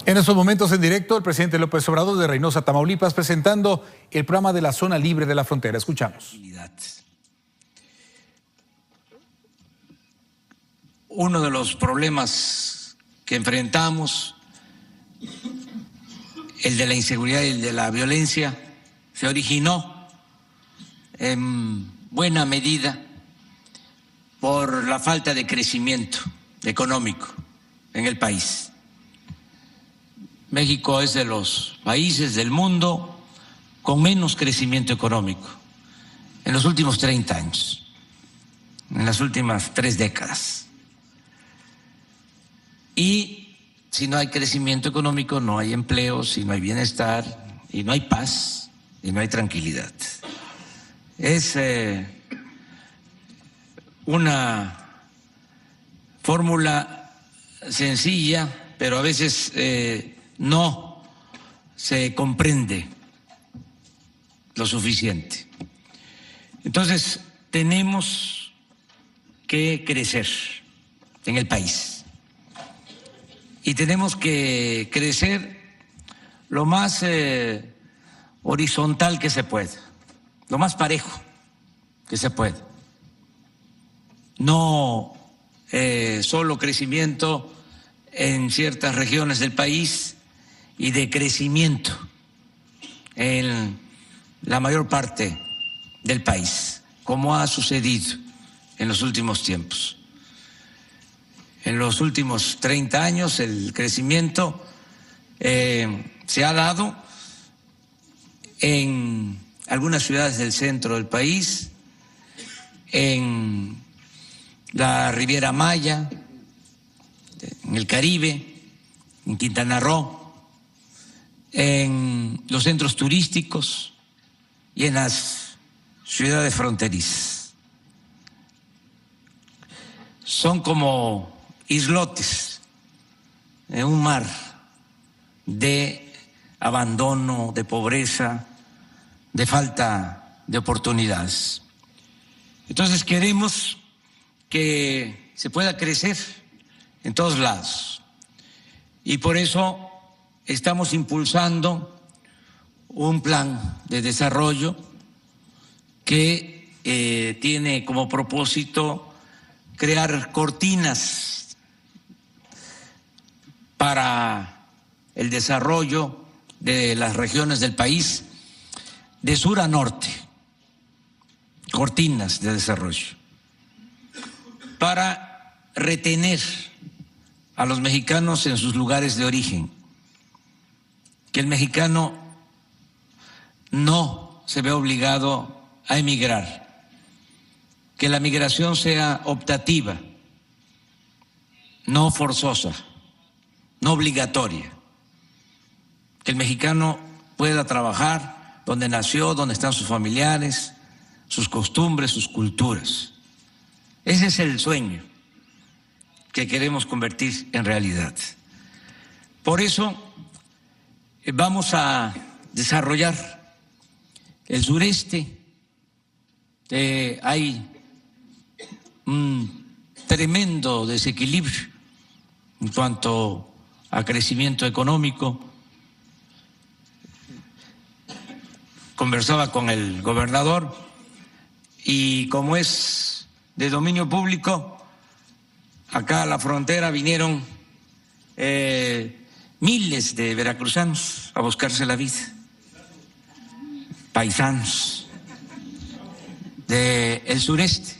En estos momentos en directo, el presidente López Obrador de Reynosa, Tamaulipas, presentando el programa de la zona libre de la frontera. Escuchamos. Uno de los problemas que enfrentamos, el de la inseguridad y el de la violencia, se originó en buena medida por la falta de crecimiento económico en el país. México es de los países del mundo con menos crecimiento económico en los últimos 30 años, en las últimas 3 décadas. Y si no hay crecimiento económico, no hay empleo, si no hay bienestar, y no hay paz, y no hay tranquilidad. Es una fórmula sencilla, pero a veces no se comprende lo suficiente. Entonces, tenemos que crecer en el país y tenemos que crecer lo más horizontal que se pueda, lo más parejo que se pueda. No solo crecimiento en ciertas regiones del país y de crecimiento en la mayor parte del país, como ha sucedido en los últimos tiempos. En los últimos 30 años el crecimiento se ha dado en algunas ciudades del centro del país, en la Riviera Maya, en el Caribe, en Quintana Roo, en los centros turísticos y en las ciudades fronterizas. Son como islotes en un mar de abandono, de pobreza, de falta de oportunidades. Entonces queremos que se pueda crecer en todos lados y por eso estamos impulsando un plan de desarrollo que tiene como propósito crear cortinas para el desarrollo de las regiones del país de sur a norte, cortinas de desarrollo, para retener a los mexicanos en sus lugares de origen, que el mexicano no se vea obligado a emigrar, que la migración sea optativa, no forzosa, no obligatoria, que el mexicano pueda trabajar donde nació, donde están sus familiares, sus costumbres, sus culturas. Ese es el sueño que queremos convertir en realidad. Por eso vamos a desarrollar el sureste. Hay un tremendo desequilibrio en cuanto a crecimiento económico. Conversaba con el gobernador y como es de dominio público, acá a la frontera vinieron miles de veracruzanos a buscarse la vida, paisanos del sureste.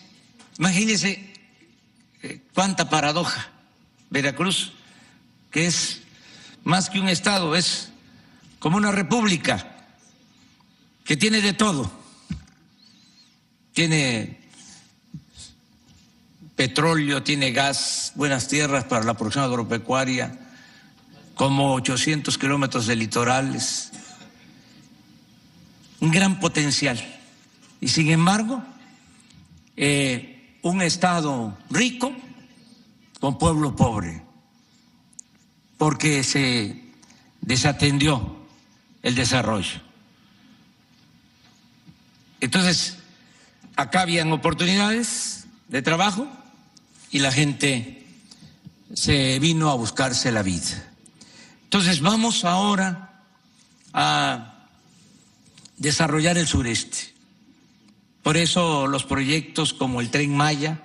Imagínense cuánta paradoja. Veracruz, que es más que un estado, es como una república que tiene de todo. Tiene petróleo, tiene gas, buenas tierras para la producción agropecuaria, como 800 kilómetros de litorales, un gran potencial. Y sin embargo, un estado rico con pueblo pobre, porque se desatendió el desarrollo. Entonces, acá habían oportunidades de trabajo y la gente se vino a buscarse la vida. Entonces vamos ahora a desarrollar el sureste. Por eso los proyectos como el Tren Maya,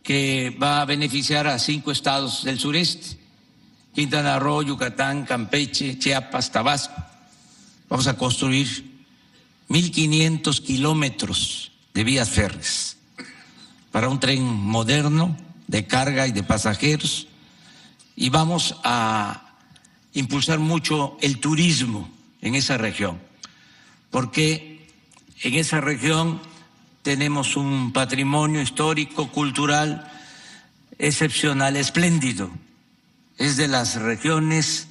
que va a beneficiar a 5 estados del sureste: Quintana Roo, Yucatán, Campeche, Chiapas, Tabasco. Vamos a construir 1.500 kilómetros de vías férreas para un tren moderno de carga y de pasajeros, y vamos a impulsar mucho el turismo en esa región, porque en esa región tenemos un patrimonio histórico, cultural excepcional, espléndido. Es de las regiones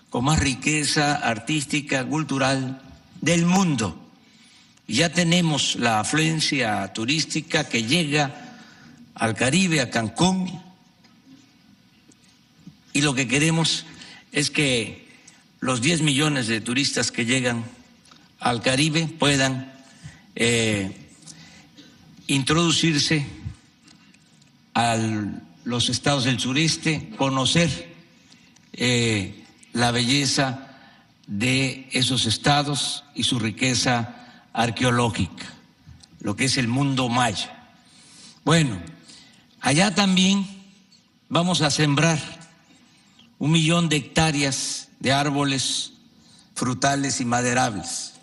con más riqueza artística, cultural del mundo. Ya tenemos la afluencia turística que llega al Caribe, a Cancún, y lo que queremos es que los 10 millones de turistas que llegan al Caribe puedan introducirse a los estados del sureste, conocer la belleza de esos estados y su riqueza arqueológica, lo que es el mundo maya. Bueno, allá también vamos a sembrar 1 millón de hectáreas de árboles frutales y maderables.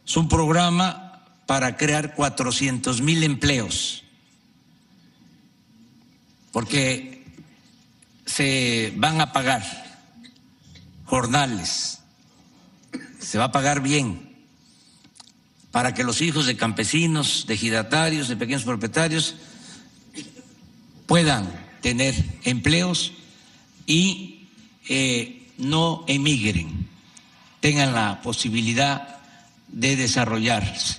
Es un programa para crear 400,000 empleos, porque se van a pagar jornales, se va a pagar bien, para que los hijos de campesinos, de ejidatarios, de pequeños propietarios puedan tener empleos y no emigren, tengan la posibilidad de desarrollarse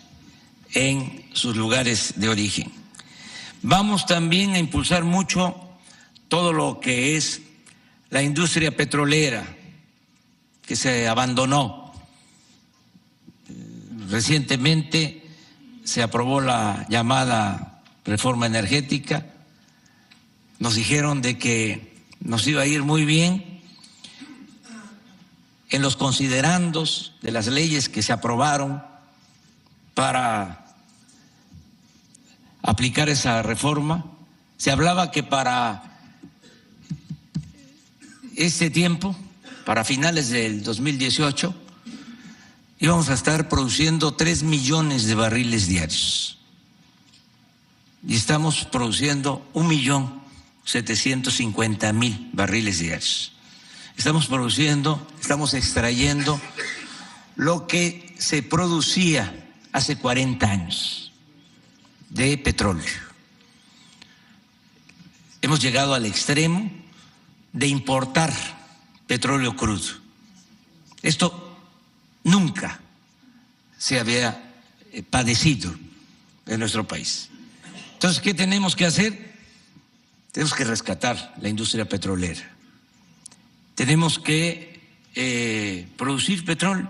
en sus lugares de origen. Vamos también a impulsar mucho todo lo que es la industria petrolera, que se abandonó. Recientemente se aprobó la llamada reforma energética. Nos dijeron de que nos iba a ir muy bien en los considerandos de las leyes que se aprobaron para aplicar esa reforma. Se hablaba que para este tiempo, para finales del 2018, íbamos a estar produciendo 3 millones de barriles diarios. Y estamos produciendo 1.750.000 barriles diarios. Estamos extrayendo lo que se producía hace 40 años de petróleo. Hemos llegado al extremo de importar petróleo crudo. Esto nunca se había padecido en nuestro país. Entonces, ¿qué tenemos que hacer? Tenemos que rescatar la industria petrolera. Tenemos que producir petróleo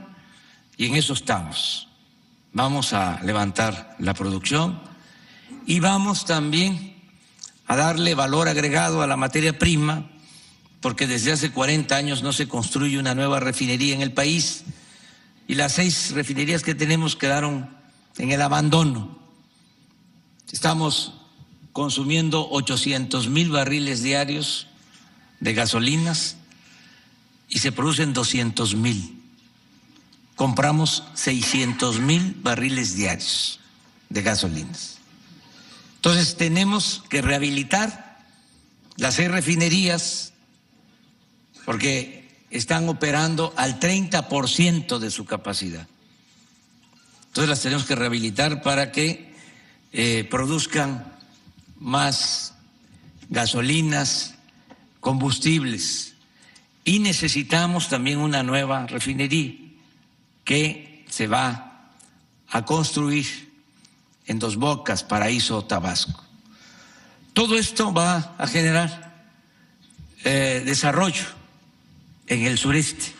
y en eso estamos. Vamos a levantar la producción y vamos también a darle valor agregado a la materia prima, porque desde hace 40 años no se construye una nueva refinería en el país y las 6 refinerías que tenemos quedaron en el abandono. Estamos consumiendo 800,000 barriles diarios de gasolinas y se producen 200,000. Compramos 600,000 barriles diarios de gasolinas. Entonces tenemos que rehabilitar las 6 refinerías porque están operando al 30% de su capacidad. Entonces las tenemos que rehabilitar para que produzcan más gasolinas, combustibles. Y necesitamos también una nueva refinería que se va a construir en Dos Bocas, Paraíso, Tabasco. Todo esto va a generar desarrollo en el sureste.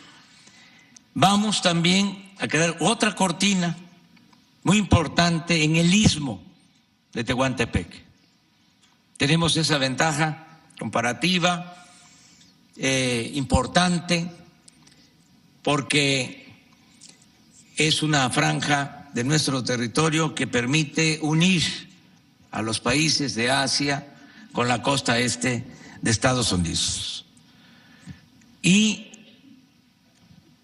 Vamos también a crear otra cortina muy importante en el istmo de Tehuantepec. Tenemos esa ventaja comparativa importante, porque es una franja de nuestro territorio que permite unir a los países de Asia con la costa este de Estados Unidos. Y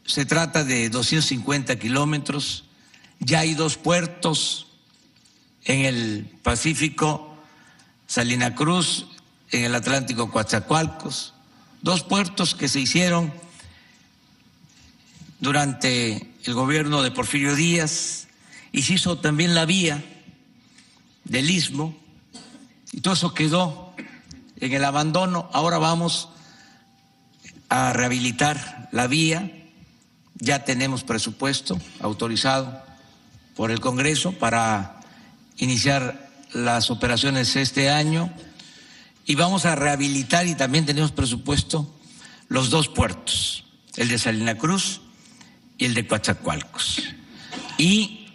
se trata de 250 kilómetros, ya hay 2 puertos en el Pacífico, Salina Cruz, en el Atlántico, Coatzacoalcos, 2 puertos que se hicieron durante el gobierno de Porfirio Díaz, y se hizo también la vía del Istmo, y todo eso quedó en el abandono. Ahora vamos a rehabilitar la vía, ya tenemos presupuesto autorizado por el Congreso para iniciar las operaciones este año, y vamos a rehabilitar, y también tenemos presupuesto, los 2 puertos, el de Salina Cruz y el de Coatzacoalcos. Y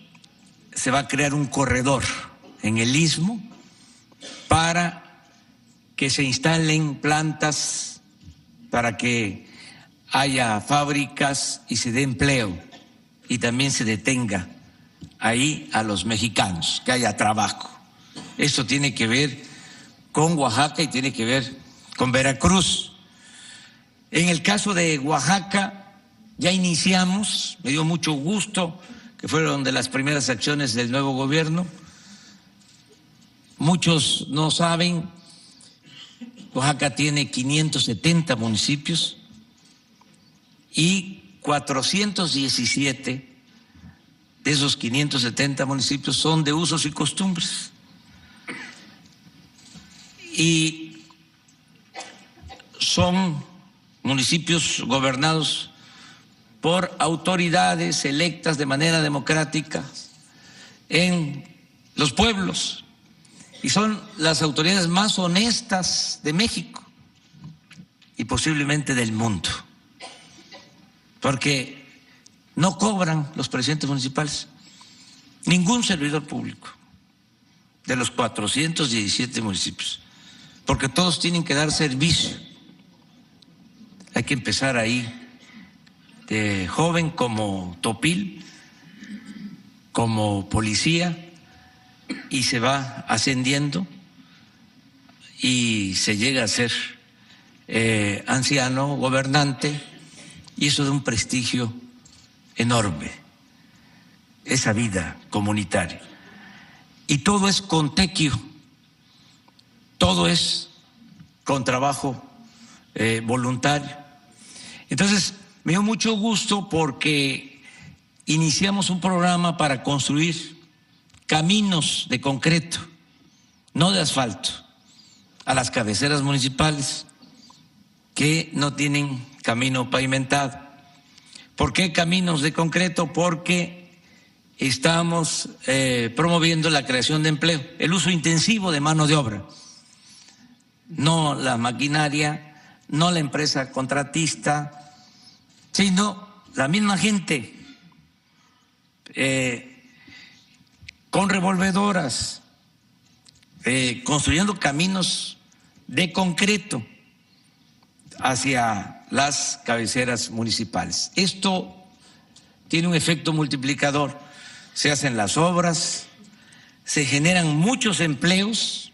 se va a crear un corredor en el Istmo para que se instalen plantas, para que haya fábricas y se dé empleo, y también se detenga ahí a los mexicanos, que haya trabajo. Esto tiene que ver con Oaxaca y tiene que ver con Veracruz. En el caso de Oaxaca ya iniciamos, me dio mucho gusto que fueron de las primeras acciones del nuevo gobierno. Muchos no saben, Oaxaca tiene 570 municipios y 417 de esos 570 municipios son de usos y costumbres. Y son municipios gobernados por autoridades electas de manera democrática en los pueblos, y son las autoridades más honestas de México y posiblemente del mundo, porque no cobran los presidentes municipales, ningún servidor público de los 417 municipios, porque todos tienen que dar servicio. Hay que empezar ahí de joven como topil, como policía, y se va ascendiendo y se llega a ser anciano, gobernante, y eso da un prestigio enorme, esa vida comunitaria. Y todo es con tequio, todo es con trabajo voluntario. Entonces, me dio mucho gusto porque iniciamos un programa para construir caminos de concreto, no de asfalto, a las cabeceras municipales que no tienen camino pavimentado. ¿Por qué caminos de concreto? Porque estamos promoviendo la creación de empleo, el uso intensivo de mano de obra, no la maquinaria, no la empresa contratista, sino la misma gente con revolvedoras, construyendo caminos de concreto hacia las cabeceras municipales. Esto tiene un efecto multiplicador. Se hacen las obras, se generan muchos empleos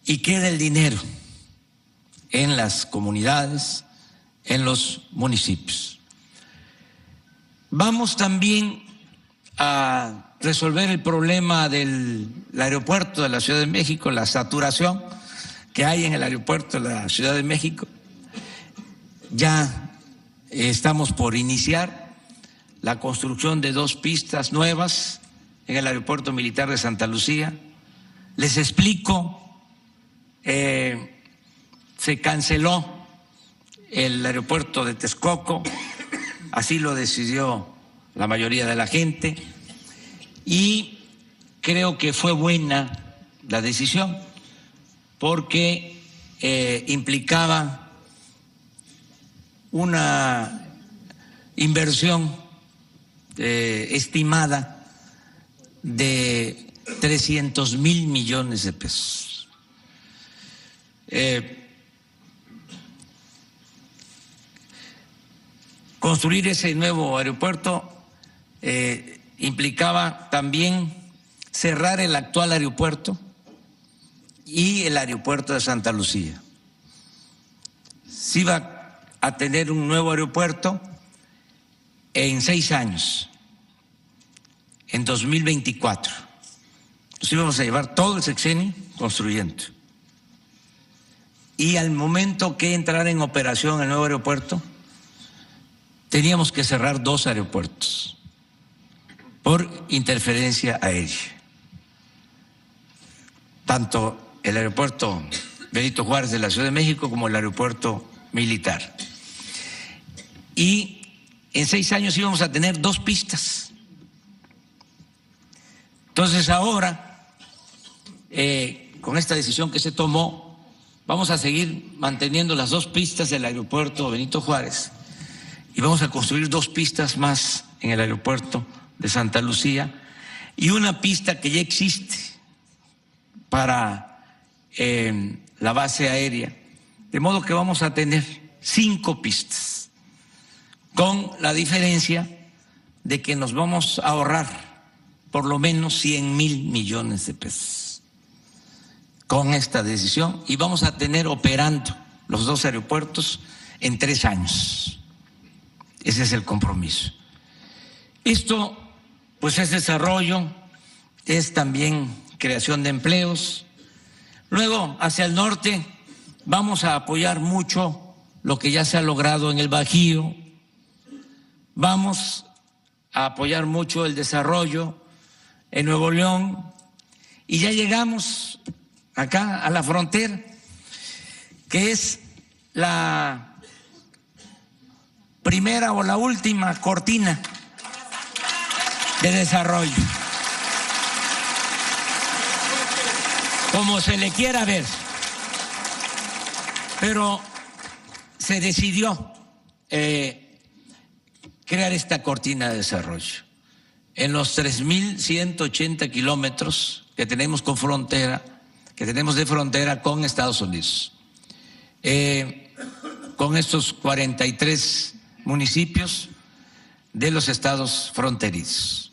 y queda el dinero en las comunidades, en los municipios. Vamos también a resolver el problema del aeropuerto de la Ciudad de México, la saturación que hay en el aeropuerto de la Ciudad de México. Ya estamos por iniciar la construcción de 2 pistas nuevas en el aeropuerto militar de Santa Lucía. Les explico, se canceló el aeropuerto de Texcoco, así lo decidió la mayoría de la gente, y creo que fue buena la decisión porque implicaba una inversión estimada de 300,000 millones de pesos. Construir ese nuevo aeropuerto implicaba también cerrar el actual aeropuerto y el aeropuerto de Santa Lucía. Se iba a tener un nuevo aeropuerto en 6 años, en 2024. Nos íbamos a llevar todo el sexenio construyendo. Y al momento que entrara en operación el nuevo aeropuerto, teníamos que cerrar 2 aeropuertos por interferencia aérea. Tanto el aeropuerto Benito Juárez de la Ciudad de México como el aeropuerto militar. Y en 6 años íbamos a tener 2 pistas. Entonces ahora, con esta decisión que se tomó, vamos a seguir manteniendo las 2 pistas del aeropuerto Benito Juárez y vamos a construir 2 pistas más en el aeropuerto de Santa Lucía y una pista que ya existe para la base aérea, de modo que vamos a tener 5 pistas, con la diferencia de que nos vamos a ahorrar por lo menos 100,000 millones de pesos con esta decisión y vamos a tener operando los 2 aeropuertos en 3 años. Ese es el compromiso. Esto, pues, es desarrollo, es también creación de empleos. Luego, hacia el norte, vamos a apoyar mucho lo que ya se ha logrado en el Bajío. Vamos a apoyar mucho el desarrollo en Nuevo León. Y ya llegamos acá a la frontera, que es la primera o la última cortina de desarrollo, como se le quiera ver, pero se decidió crear esta cortina de desarrollo en los 3.180 kilómetros que tenemos con frontera, que tenemos de frontera con Estados Unidos, con estos 43 municipios de los estados fronterizos.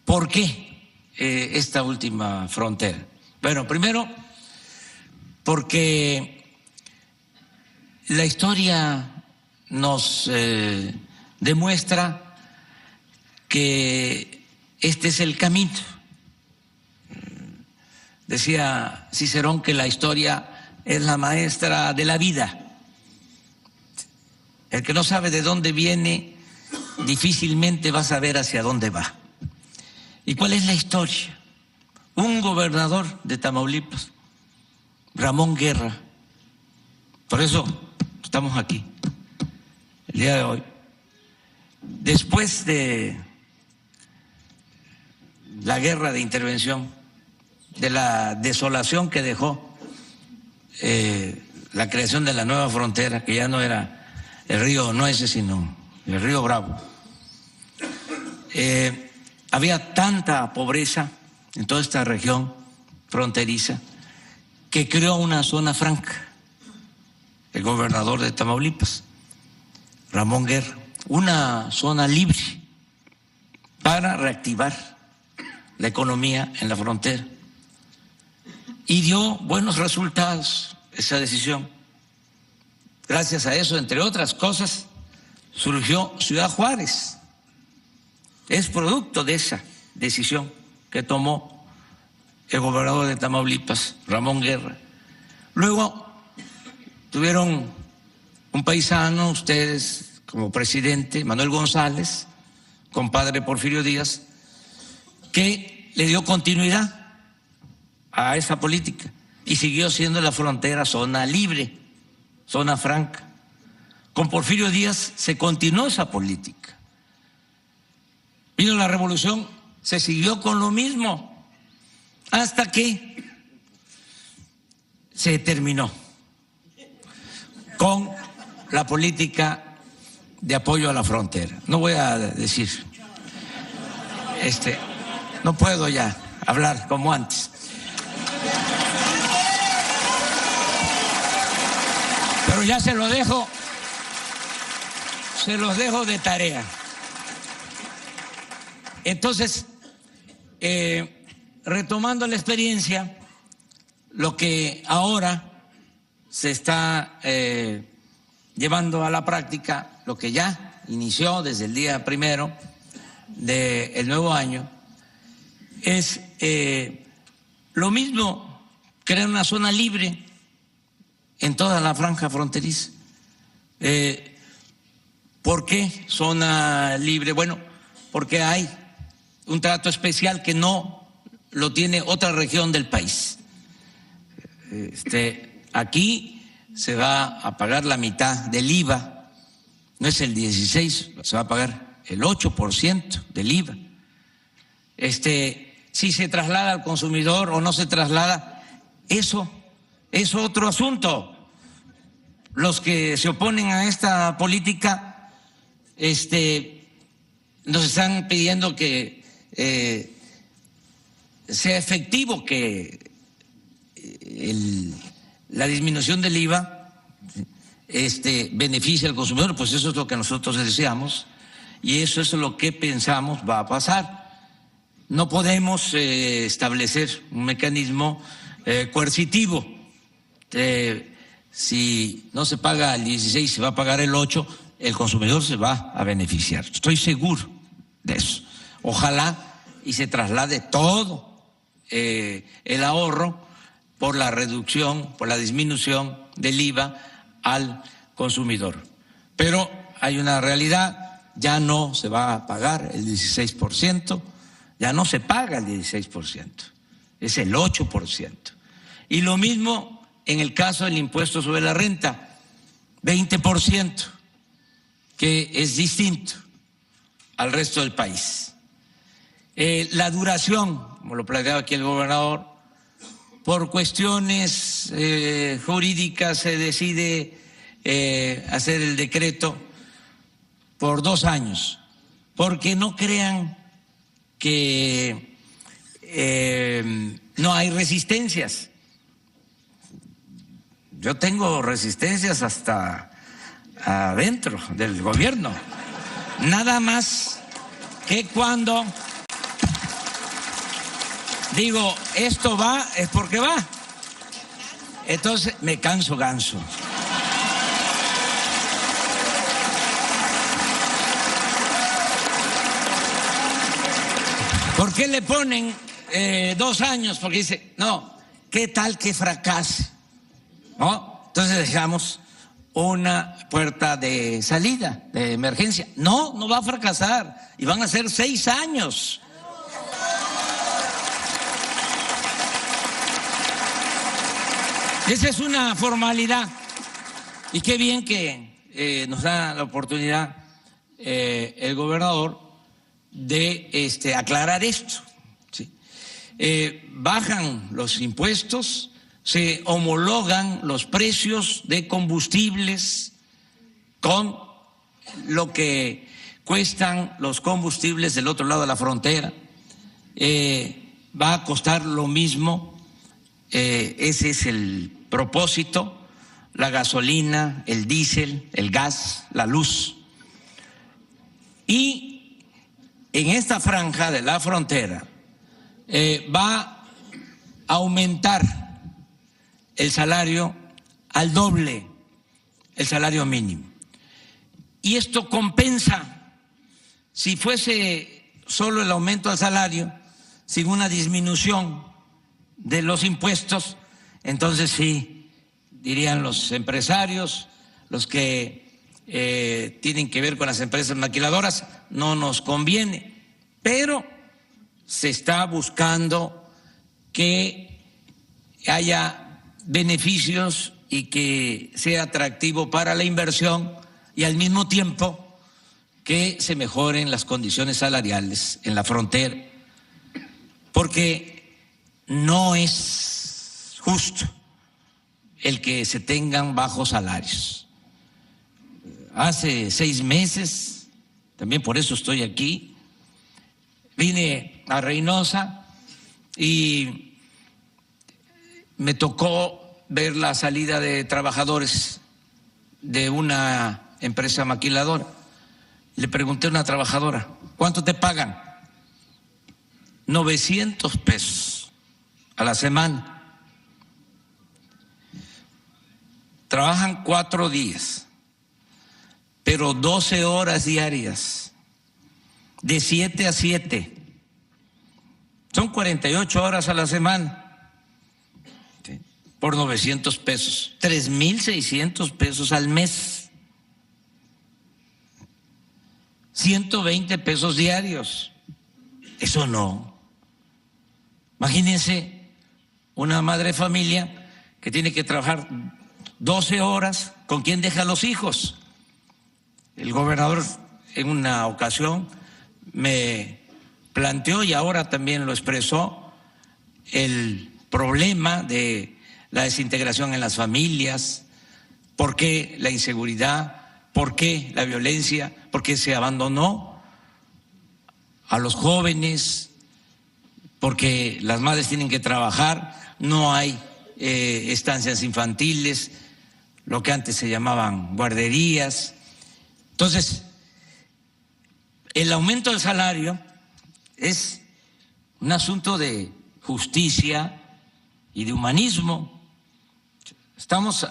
¿Por qué esta última frontera? Bueno, primero, porque la historia nos demuestra que este es el camino. Decía Cicerón que la historia es la maestra de la vida. El que no sabe de dónde viene, difícilmente va a saber hacia dónde va. ¿Y cuál es la historia? Un gobernador de Tamaulipas, Ramón Guerra, por eso estamos aquí el día de hoy, después de la guerra de intervención, de la desolación que dejó la creación de la nueva frontera, que ya no era el río Nueces, sino el río Bravo. Había tanta pobreza en toda esta región fronteriza que creó una zona franca, el gobernador de Tamaulipas, Ramón Guerra, una zona libre para reactivar la economía en la frontera. Y dio buenos resultados esa decisión. Gracias a eso, entre otras cosas, surgió Ciudad Juárez. Es producto de esa decisión que tomó el gobernador de Tamaulipas, Ramón Guerra. Luego tuvieron un paisano, ustedes como presidente, Manuel González, compadre Porfirio Díaz, que le dio continuidad a esa política y siguió siendo la frontera zona libre, zona franca. Con Porfirio Díaz se continuó esa política. Vino la revolución, se siguió con lo mismo, hasta que se terminó con la política de apoyo a la frontera. No voy a decir, no puedo ya hablar como antes. Pero ya se lo dejo Se los dejo de tarea. Entonces, retomando la experiencia, lo que ahora se está llevando a la práctica, lo que ya inició desde el día 1 del nuevo año, es lo mismo, crear una zona libre en toda la franja fronteriza. ¿Por qué zona libre? Bueno, porque hay un trato especial que no lo tiene otra región del país. Aquí se va a pagar la mitad del IVA, no es el 16%, se va a pagar el 8% del IVA. Si se traslada al consumidor o no se traslada, eso es otro asunto. Los que se oponen a esta política nos están pidiendo que sea efectivo, que la disminución del IVA beneficie al consumidor. Pues eso es lo que nosotros deseamos y eso es lo que pensamos va a pasar. No podemos establecer un mecanismo coercitivo. Si no se paga el 16, se va a pagar el 8, el consumidor se va a beneficiar. Estoy seguro de eso. Ojalá y se traslade todo el ahorro por la reducción, por la disminución del IVA al consumidor. Pero hay una realidad, ya no se va a pagar el 16%, ya no se paga el 16%, es el 8%. Y lo mismo en el caso del impuesto sobre la renta, 20%, que es distinto al resto del país. La duración, como lo planteaba aquí el gobernador, por cuestiones jurídicas se decide hacer el decreto por 2 años, porque no crean que no hay resistencias. Yo tengo resistencias hasta adentro del gobierno. Nada más que cuando digo esto va, es porque va. Entonces me canso ganso. ¿Por qué le ponen 2 años? Porque dice, no, ¿qué tal que fracase? ¿No? Entonces dejamos una puerta de salida, de emergencia. No, no va a fracasar y van a ser 6 años. Esa es una formalidad y qué bien que nos da la oportunidad el gobernador de aclarar esto. ¿Sí? Bajan los impuestos, se homologan los precios de combustibles con lo que cuestan los combustibles del otro lado de la frontera. Va a costar lo mismo, ese es el propósito, la gasolina, el diésel, el gas, la luz. Y en esta franja de la frontera va a aumentar el salario al doble, el salario mínimo. Y esto compensa, si fuese solo el aumento al salario, sin una disminución de los impuestos, entonces sí, dirían los empresarios, los que tienen que ver con las empresas maquiladoras, no nos conviene, pero se está buscando que haya beneficios y que sea atractivo para la inversión y al mismo tiempo que se mejoren las condiciones salariales en la frontera, porque no es justo el que se tengan bajos salarios. Hace 6 meses, también por eso estoy aquí, vine a Reynosa y me tocó ver la salida de trabajadores de una empresa maquiladora Le pregunté a una trabajadora, ¿cuánto te pagan? 900 pesos a la semana. Trabajan 4 días, pero 12 horas diarias, de 7 a 7. Son 48 horas a la semana, ¿sí? Por 900 pesos, 3,600 pesos al mes. 120 pesos diarios. Eso no. Imagínense una madre de familia que tiene que trabajar 12 horas, ¿con quién deja a los hijos? El gobernador en una ocasión me planteó, y ahora también lo expresó, el problema de la desintegración en las familias, por qué la inseguridad, por qué la violencia, por qué se abandonó a los jóvenes, porque las madres tienen que trabajar, no hay estancias infantiles, lo que antes se llamaban guarderías. Entonces, el aumento del salario es un asunto de justicia y de humanismo. Estamos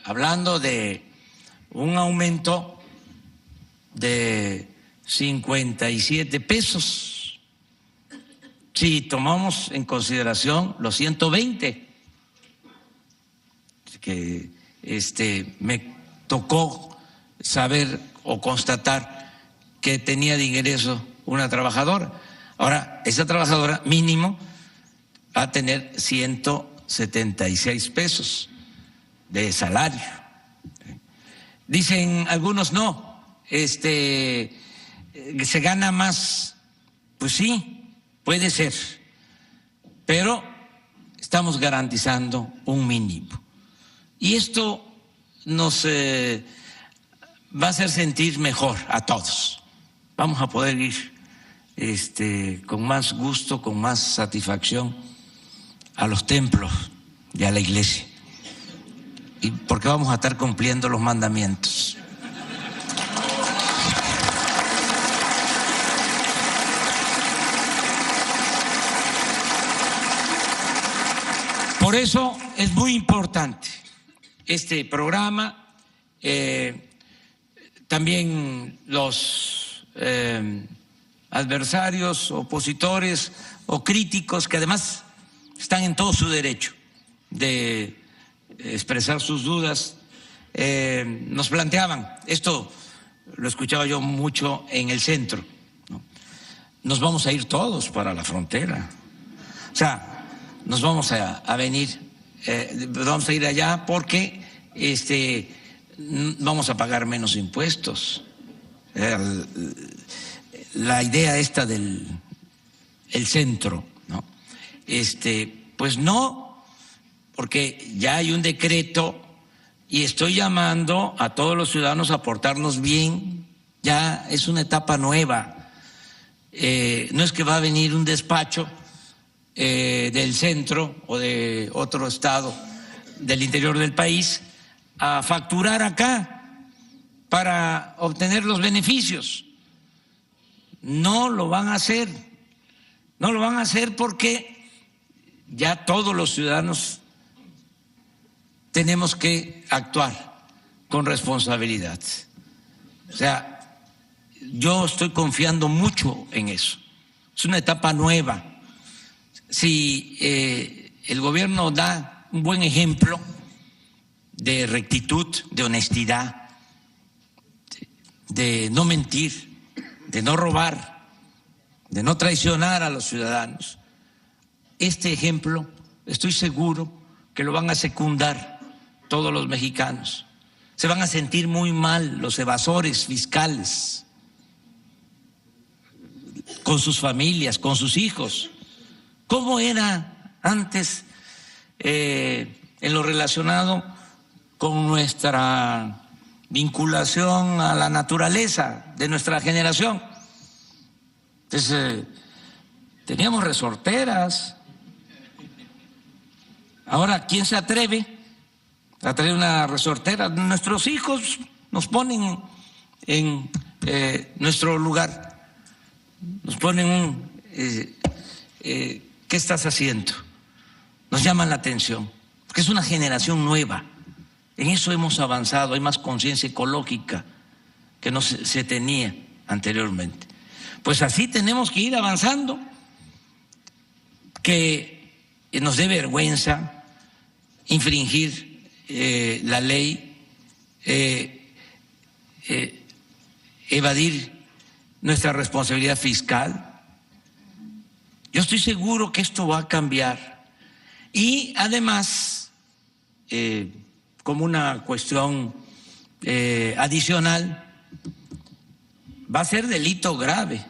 hablando de un aumento de 57 pesos, si tomamos en consideración los 120 que me tocó saber o constatar que tenía de ingreso una trabajadora. Ahora, esa trabajadora mínimo va a tener 176 pesos de salario. Dicen algunos no, se gana más. Pues sí, puede ser, pero estamos garantizando un mínimo. Y esto nos va a hacer sentir mejor a todos. Vamos a poder ir con más gusto, con más satisfacción a los templos y a la iglesia. Y porque vamos a estar cumpliendo los mandamientos. Por eso es muy importante este programa. También los adversarios, opositores o críticos, que además están en todo su derecho de expresar sus dudas, nos planteaban, esto lo escuchaba yo mucho en el centro, ¿no? Nos vamos a ir todos para la frontera, o sea, nos vamos a venir, vamos a ir allá porque vamos a pagar menos impuestos. La idea esta del centro, ¿no? Pues no, porque ya hay un decreto y estoy llamando a todos los ciudadanos a portarnos bien. Ya es una etapa nueva. No es que va a venir un despacho del centro o de otro estado del interior del país a facturar acá para obtener los beneficios. No lo van a hacer. No lo van a hacer porque ya todos los ciudadanos tenemos que actuar con responsabilidad. O sea, yo estoy confiando mucho en eso. Es una etapa nueva. Si el gobierno da un buen ejemplo de rectitud, de honestidad, de no mentir, de no robar, de no traicionar a los ciudadanos, este ejemplo estoy seguro que lo van a secundar todos los mexicanos. Se van a sentir muy mal los evasores fiscales con sus familias, con sus hijos. ¿Cómo era antes en lo relacionado con nuestra vinculación a la naturaleza de nuestra generación? Entonces, teníamos resorteras. Ahora, ¿quién se atreve a traer una resortera? Nuestros hijos nos ponen en nuestro lugar. Nos ponen ¿qué estás haciendo? Nos llaman la atención, porque es una generación nueva. En eso hemos avanzado, hay más conciencia ecológica que no se tenía anteriormente. Pues así tenemos que ir avanzando, que nos dé vergüenza infringir la ley, evadir nuestra responsabilidad fiscal. Yo estoy seguro que esto va a cambiar y además, como una cuestión adicional, va a ser delito grave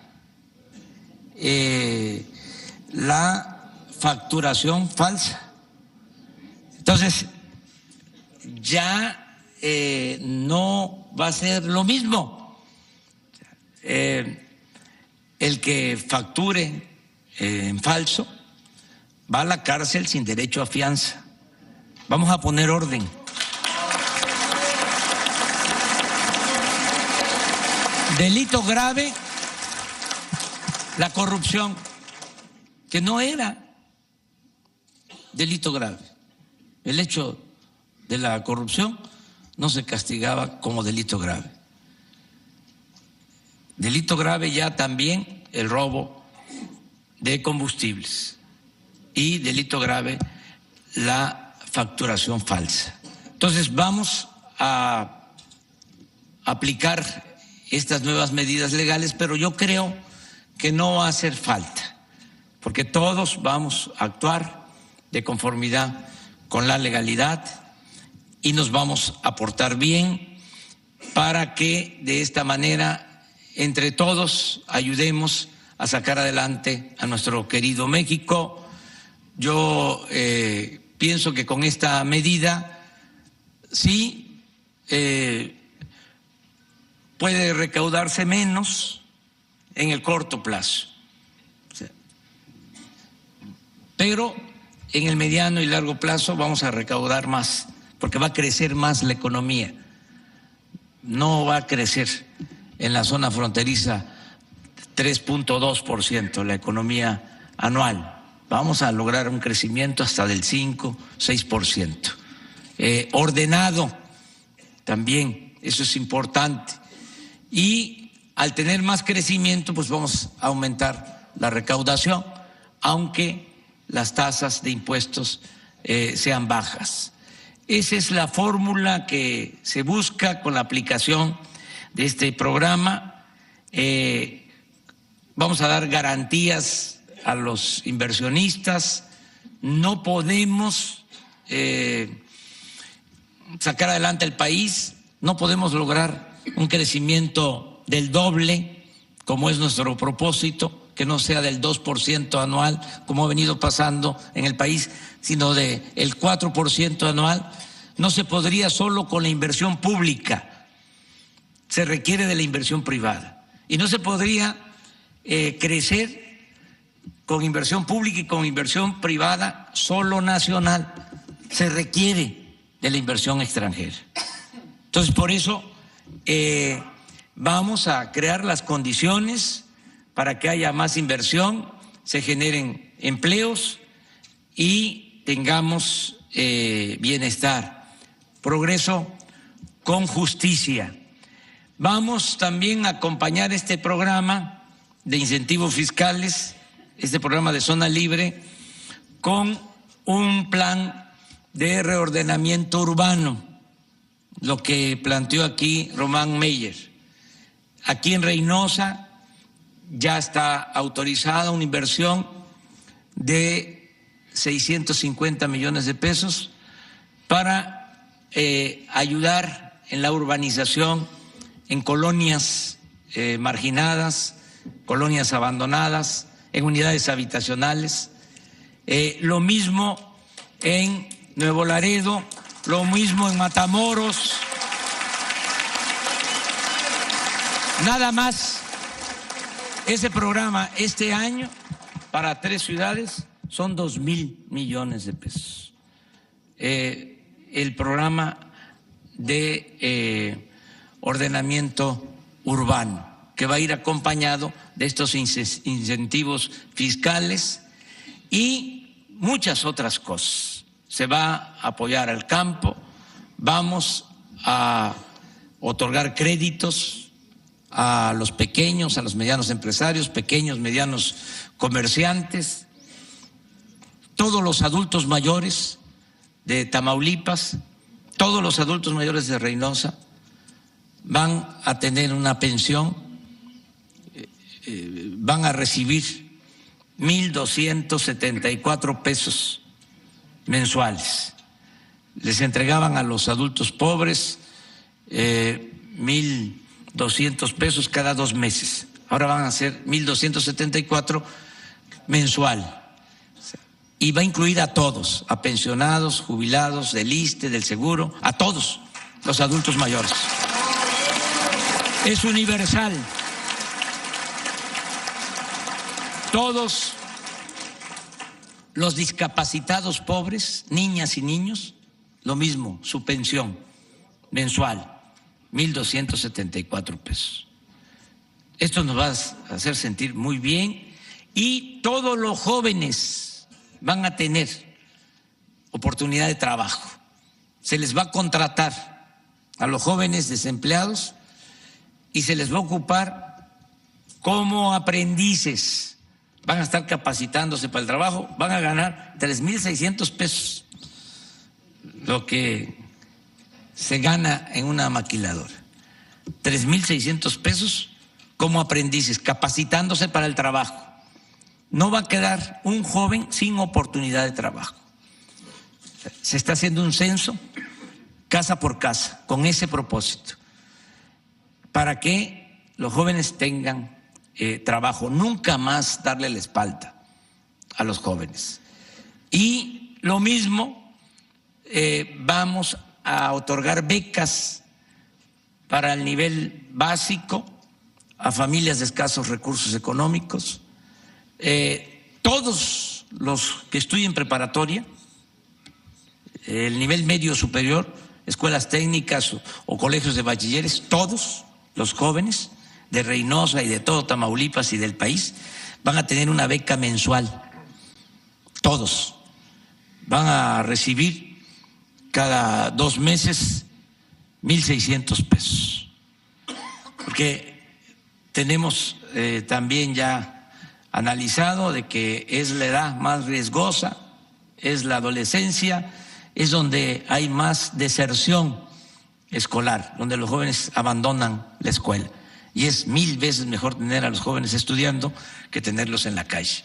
la facturación falsa. Entonces, ya no va a ser lo mismo el que facture en falso, va a la cárcel sin derecho a fianza. Vamos a poner orden. Delito grave, la corrupción, que no era delito grave. El hecho de la corrupción no se castigaba como delito grave. Delito grave ya también el robo de combustibles y delito grave la facturación falsa. Entonces vamos a aplicar estas nuevas medidas legales, pero yo creo que no va a hacer falta, porque todos vamos a actuar de conformidad con la legalidad y nos vamos a portar bien para que de esta manera entre todos ayudemos a sacar adelante a nuestro querido México. Yo pienso que con esta medida sí puede recaudarse menos en el corto plazo, pero en el mediano y largo plazo vamos a recaudar más, porque va a crecer más la economía. No va a crecer en la zona fronteriza 3.2% la economía anual. Vamos a lograr un crecimiento hasta del 5-6%. Ordenado también, eso es importante. Y al tener más crecimiento, pues vamos a aumentar la recaudación, aunque las tasas de impuestos sean bajas. Esa es la fórmula que se busca con la aplicación de este programa. Vamos a dar garantías a los inversionistas. No podemos sacar adelante el país, no podemos lograr un crecimiento del doble, como es nuestro propósito, que no sea del 2% anual, como ha venido pasando en el país, sino del 4% anual. No se podría solo con la inversión pública, se requiere de la inversión privada. Y no se podría crecer con inversión pública y con inversión privada solo nacional, se requiere de la inversión extranjera. Entonces, por eso vamos a crear las condiciones para que haya más inversión, se generen empleos y tengamos bienestar, progreso con justicia. Vamos también a acompañar este programa de incentivos fiscales, este programa de zona libre, con un plan de reordenamiento urbano, lo que planteó aquí Román Meyer. Aquí en Reynosa ya está autorizada una inversión de 650 millones de pesos para ayudar en la urbanización en colonias marginadas, colonias abandonadas, en unidades habitacionales. Lo mismo en Nuevo Laredo, lo mismo en Matamoros. Nada más, ese programa este año para 3 ciudades son 2,000 millones de pesos. El programa de ordenamiento urbano. que va a ir acompañado de estos incentivos fiscales y muchas otras cosas. Se va a apoyar al campo, vamos a otorgar créditos a los pequeños, a los medianos empresarios, pequeños, medianos comerciantes, todos los adultos mayores de Tamaulipas, todos los adultos mayores de Reynosa van a tener una pensión, van a recibir 1,274 pesos mensuales. Les entregaban a los adultos pobres 1,200 pesos cada 2 meses. Ahora van a ser 1,274 mensual. Y va a incluir a todos, a pensionados, jubilados, del ISSSTE, del Seguro, a todos los adultos mayores. Es universal. Todos los discapacitados pobres, niñas y niños, lo mismo, su pensión mensual, 1,274 pesos. Esto nos va a hacer sentir muy bien y todos los jóvenes van a tener oportunidad de trabajo. Se les va a contratar a los jóvenes desempleados y se les va a ocupar como aprendices. Van a estar capacitándose para el trabajo, van a ganar 3,600 pesos, lo que se gana en una maquiladora. 3,600 pesos como aprendices, capacitándose para el trabajo. No va a quedar un joven sin oportunidad de trabajo. Se está haciendo un censo casa por casa con ese propósito, para que los jóvenes tengan trabajo, nunca más darle la espalda a los jóvenes. Y lo mismo, vamos a otorgar becas para el nivel básico a familias de escasos recursos económicos. Todos los que estudien preparatoria, el nivel medio superior, escuelas técnicas o colegios de bachilleres, todos los jóvenes de Reynosa y de todo Tamaulipas y del país van a tener una beca mensual. Todos van a recibir cada 2 meses 1,600 pesos. Porque tenemos también ya analizado de que es la edad más riesgosa, es la adolescencia, es donde hay más deserción escolar, donde los jóvenes abandonan la escuela. Y es 1000 veces mejor tener a los jóvenes estudiando que tenerlos en la calle.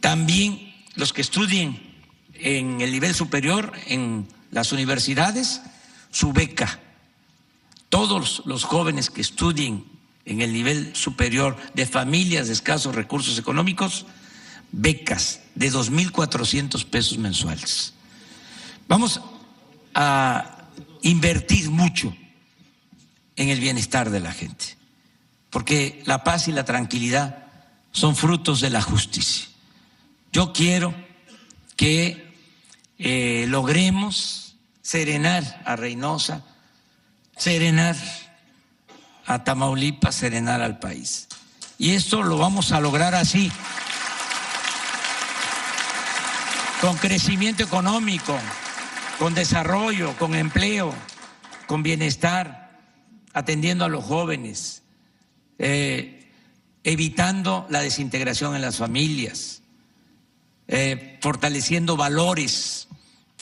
También los que estudien en el nivel superior, en las universidades, su beca. Todos los jóvenes que estudien en el nivel superior de familias de escasos recursos económicos, becas de 2,400 pesos mensuales. Vamos a invertir mucho en el bienestar de la gente, porque la paz y la tranquilidad son frutos de la justicia. Yo quiero que logremos serenar a Reynosa, serenar a Tamaulipas, serenar al país. Y esto lo vamos a lograr así, con crecimiento económico, con desarrollo, con empleo, con bienestar, atendiendo a los jóvenes, evitando la desintegración en las familias, fortaleciendo valores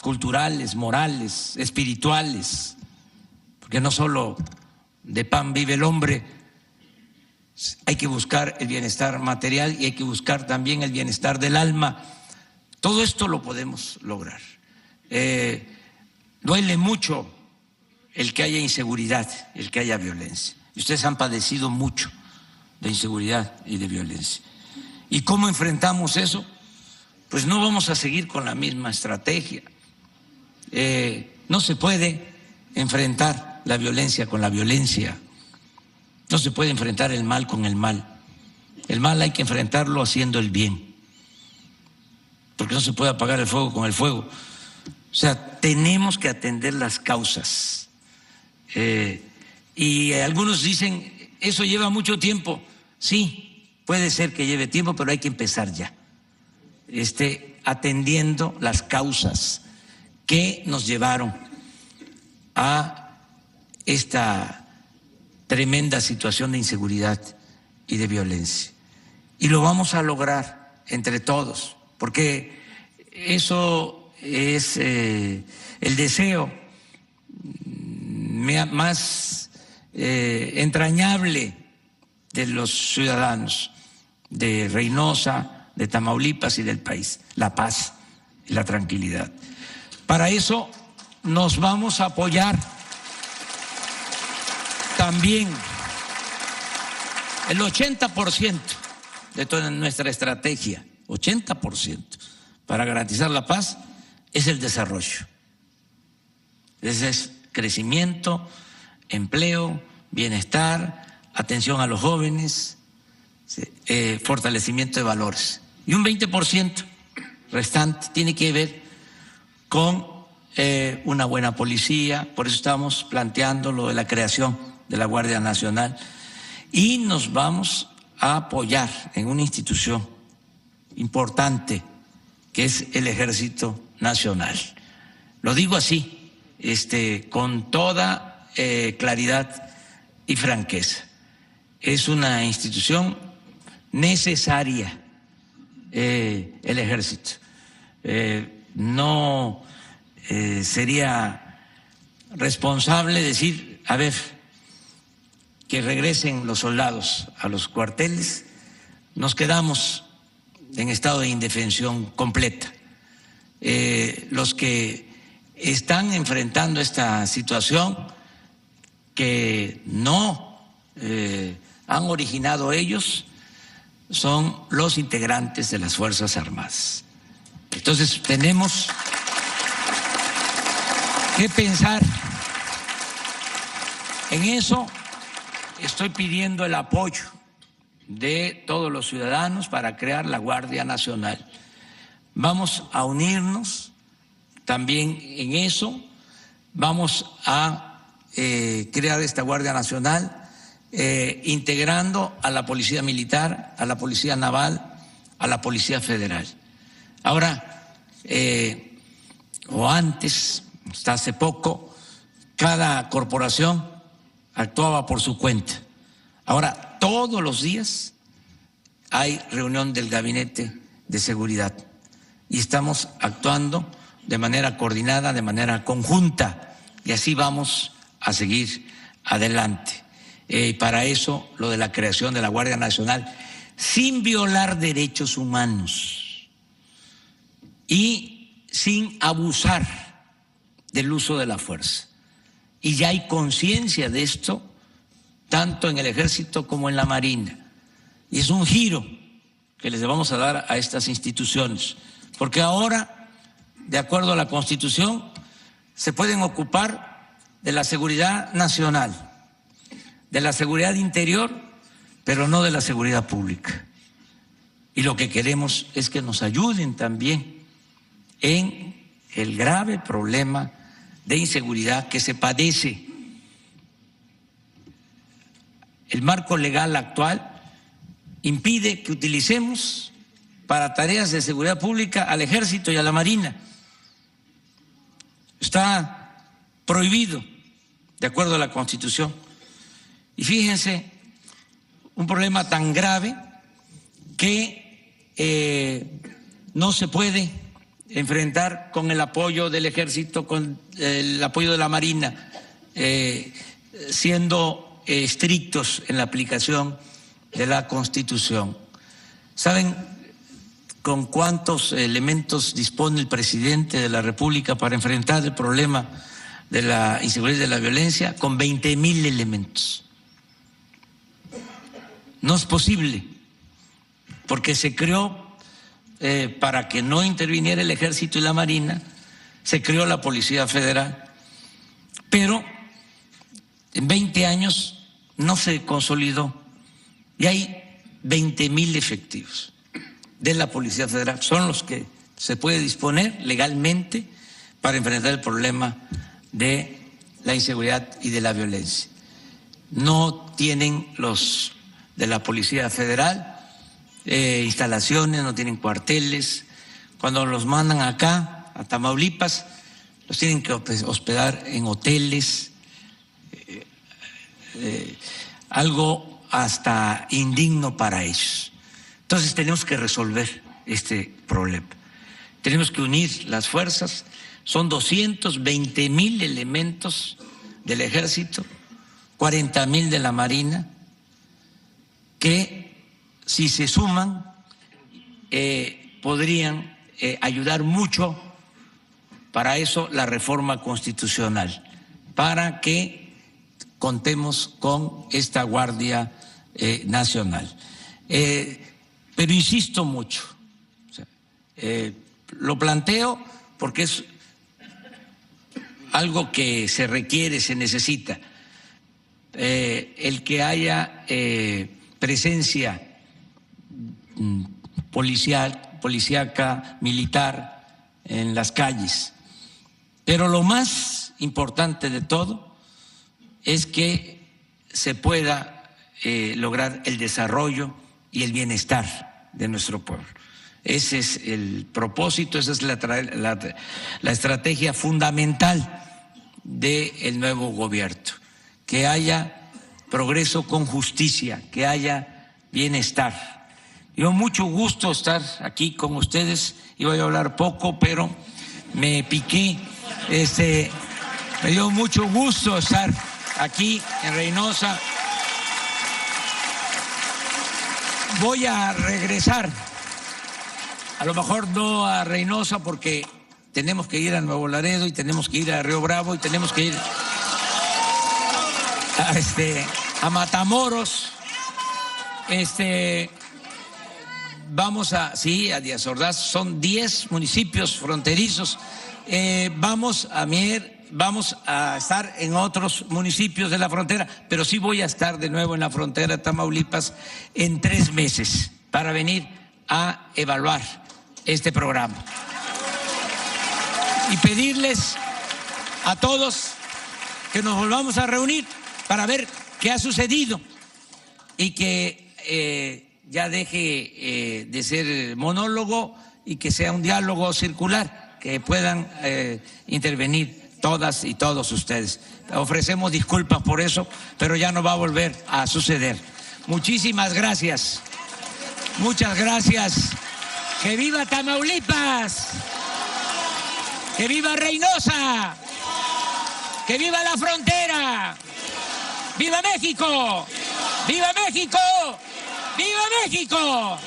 culturales, morales, espirituales, porque no solo de pan vive el hombre, hay que buscar el bienestar material y hay que buscar también el bienestar del alma. Todo esto lo podemos lograr. Duele mucho el que haya inseguridad, el que haya violencia. Y ustedes han padecido mucho de inseguridad y de violencia. ¿Y cómo enfrentamos eso? Pues no vamos a seguir con la misma estrategia. No se puede enfrentar la violencia con la violencia. No se puede enfrentar el mal con el mal. El mal hay que enfrentarlo haciendo el bien, porque no se puede apagar el fuego con el fuego. O sea, tenemos que atender las causas. Y algunos dicen, eso lleva mucho tiempo. Sí, puede ser que lleve tiempo, pero hay que empezar ya, atendiendo las causas que nos llevaron a esta tremenda situación de inseguridad y de violencia. Y lo vamos a lograr entre todos, porque eso es el deseo más entrañable de los ciudadanos de Reynosa, de Tamaulipas y del país, la paz y la tranquilidad. Para eso nos vamos a apoyar también el 80% de toda nuestra estrategia, 80% para garantizar la paz es el desarrollo. Ese es crecimiento, empleo, bienestar, atención a los jóvenes, fortalecimiento de valores. Y un 20% restante tiene que ver con una buena policía, por eso estamos planteando lo de la creación de la Guardia Nacional, y nos vamos a apoyar en una institución importante que es el Ejército Nacional. Lo digo así, con toda claridad y franqueza. Es una institución necesaria, el Ejército. No sería responsable decir, a ver, que regresen los soldados a los cuarteles, nos quedamos en estado de indefensión completa. Los que están enfrentando esta situación, que no han originado ellos, son los integrantes de las Fuerzas Armadas. Entonces tenemos que pensar en eso. Estoy pidiendo el apoyo de todos los ciudadanos para crear la Guardia Nacional. Vamos a unirnos también en eso, vamos a crear esta Guardia Nacional integrando a la Policía Militar, a la Policía Naval, a la Policía Federal. Ahora, o antes, hasta hace poco, cada corporación actuaba por su cuenta. Ahora, todos los días hay reunión del Gabinete de Seguridad y estamos actuando de manera coordinada, de manera conjunta, y así vamos a seguir adelante. Para eso, lo de la creación de la Guardia Nacional, sin violar derechos humanos y sin abusar del uso de la fuerza. Y ya hay conciencia de esto, tanto en el Ejército como en la Marina. Y es un giro que les vamos a dar a estas instituciones, porque ahora, de acuerdo a la Constitución, se pueden ocupar de la seguridad nacional, de la seguridad interior, pero no de la seguridad pública. Y lo que queremos es que nos ayuden también en el grave problema de inseguridad que se padece. El marco legal actual impide que utilicemos para tareas de seguridad pública al Ejército y a la Marina. Está prohibido, de acuerdo a la Constitución. Y fíjense, un problema tan grave que no se puede enfrentar con el apoyo del Ejército, con el apoyo de la Marina, siendo estrictos en la aplicación de la Constitución. ¿Saben con cuántos elementos dispone el presidente de la República para enfrentar el problema de la inseguridad y de la violencia? Con 20,000 elementos. No es posible, porque se creó, para que no interviniera el Ejército y la Marina, se creó la Policía Federal, pero en 20 años no se consolidó y hay 20,000 efectivos de la Policía Federal, son los que se puede disponer legalmente para enfrentar el problema de la inseguridad y de la violencia. No tienen los de la Policía Federal instalaciones, no tienen cuarteles. Cuando los mandan acá, a Tamaulipas, los tienen que hospedar en hoteles, algo hasta indigno para ellos. Entonces tenemos que resolver este problema. Tenemos que unir las fuerzas. Son 220,000 elementos del Ejército, 40,000 de la Marina, que si se suman podrían ayudar mucho para eso la reforma constitucional, para que contemos con esta Guardia Nacional. Pero insisto mucho, lo planteo porque es algo que se requiere, se necesita, el que haya presencia policíaca, militar en las calles. Pero lo más importante de todo es que se pueda lograr el desarrollo y el bienestar de nuestro pueblo. Ese es el propósito, esa es la estrategia fundamental del nuevo gobierno, que haya progreso con justicia, que haya bienestar. Yo mucho gusto estar aquí con ustedes, iba a hablar poco, pero me piqué, me dio mucho gusto estar aquí en Reynosa. Voy a regresar, a lo mejor no a Reynosa porque tenemos que ir a Nuevo Laredo y tenemos que ir a Río Bravo y tenemos que ir a Matamoros. Vamos a Díaz Ordaz, son 10 municipios fronterizos. Vamos a Mier, vamos a estar en otros municipios de la frontera, pero sí voy a estar de nuevo en la frontera de Tamaulipas en 3 meses para venir a evaluar este programa. Y pedirles a todos que nos volvamos a reunir para ver qué ha sucedido y que ya deje de ser monólogo y que sea un diálogo circular, que puedan intervenir todas y todos ustedes. Ofrecemos disculpas por eso, pero ya no va a volver a suceder. Muchísimas gracias. Muchas gracias. ¡Que viva Tamaulipas! ¡Que viva Reynosa! ¡Que viva la frontera! ¡Viva México! ¡Viva México! ¡Viva México!